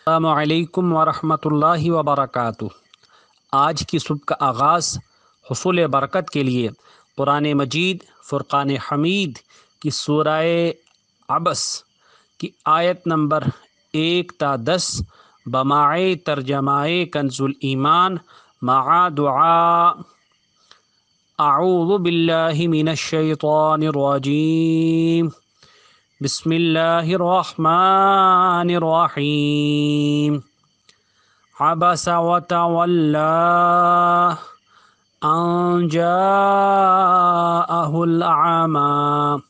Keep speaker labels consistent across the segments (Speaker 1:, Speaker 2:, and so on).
Speaker 1: السلام علیکم ورحمۃ اللہ وبرکاتہ۔ آج کی صبح کا آغاز حصول برکت کے لیے قرآن مجید فرقان حمید کی سورہ عبس کی آیت نمبر 1 تا 10 بماعِ ترجمہ کنز الایمان مع دعا۔ اعوذ باللہ من الشیطان الرجیم، بسم اللہ الرحمن الرحیم۔ عبس وتولى أن جاءه الأعمى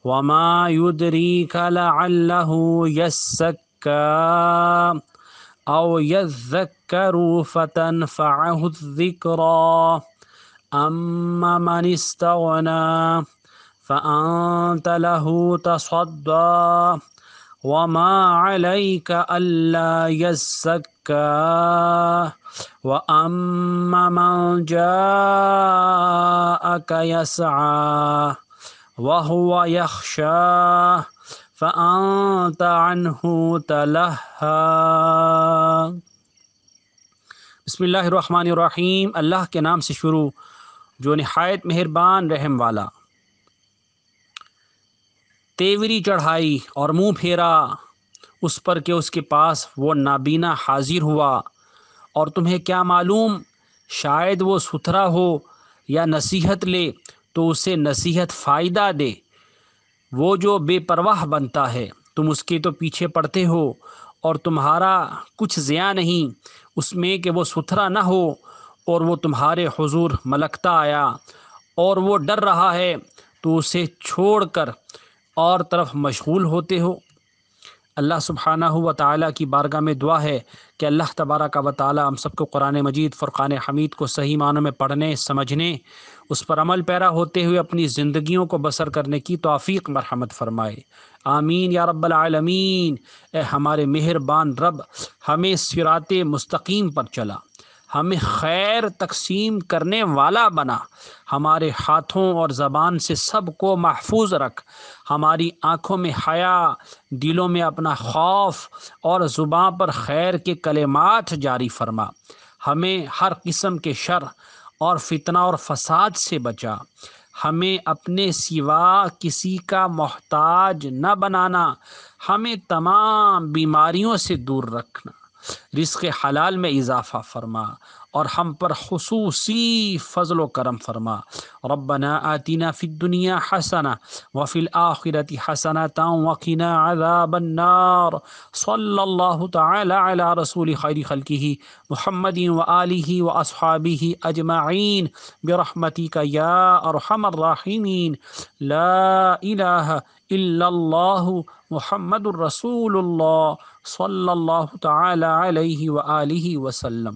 Speaker 1: وما يدريك لعله يزكى أو يذكر فتنفعه الذكرى أما من استغنى فأنت له تصدى وما عليك ألا يزكى وأما من جاءك يسعى وهو يخشى فأنت عنه تلهى۔ بسم اللہ الرحمن الرحیم، اللہ کے نام سے شروع جو نہایت مہربان رحم والا۔ تیوری چڑھائی اور منہ پھیرا اس پر کہ اس کے پاس وہ نابینا حاضر ہوا، اور تمہیں کیا معلوم شاید وہ ستھرا ہو یا نصیحت لے تو اسے نصیحت فائدہ دے۔ وہ جو بے پرواہ بنتا ہے تم اس کے تو پیچھے پڑتے ہو، اور تمہارا کچھ ضیاع نہیں اس میں کہ وہ ستھرا نہ ہو اور وہ تمہارے حضور ملکتا آیا اور وہ ڈر رہا ہے تو اسے چھوڑ کر اور طرف مشغول ہوتے ہو۔ اللہ سبحانہ و تعالیٰ کی بارگاہ میں دعا ہے کہ اللہ تبارک و تعالیٰ ہم سب کو قرآن مجید فرقان حمید کو صحیح معنوں میں پڑھنے، سمجھنے، اس پر عمل پیرا ہوتے ہوئے اپنی زندگیوں کو بسر کرنے کی توفیق مرحمت فرمائے، آمین یا رب العالمین۔ اے ہمارے مہربان رب، ہمیں صراط مستقیم پر چلا، ہمیں خیر تقسیم کرنے والا بنا، ہمارے ہاتھوں اور زبان سے سب کو محفوظ رکھ، ہماری آنکھوں میں حیا، دلوں میں اپنا خوف اور زباں پر خیر کے کلمات جاری فرما، ہمیں ہر قسم کے شر اور فتنہ اور فساد سے بچا، ہمیں اپنے سوا کسی کا محتاج نہ بنانا، ہمیں تمام بیماریوں سے دور رکھنا، رزق حلال میں اضافہ فرما اور ہم پر خصوصی فضل و کرم فرما۔ ربنا آتنا فی الدنیا حسنہ وفی الآخرۃ حسنۃ وقنا عذاب النار۔ صلی اللہ تعالی علی رسول خیر خلقہ محمد وآلہ واصحابہ اجمعین برحمتک یا ارحم الراحمین۔ لا الہ الا اللہ محمد الرسول اللہ صلی اللہ تعالی علیہ وآلہ وسلم۔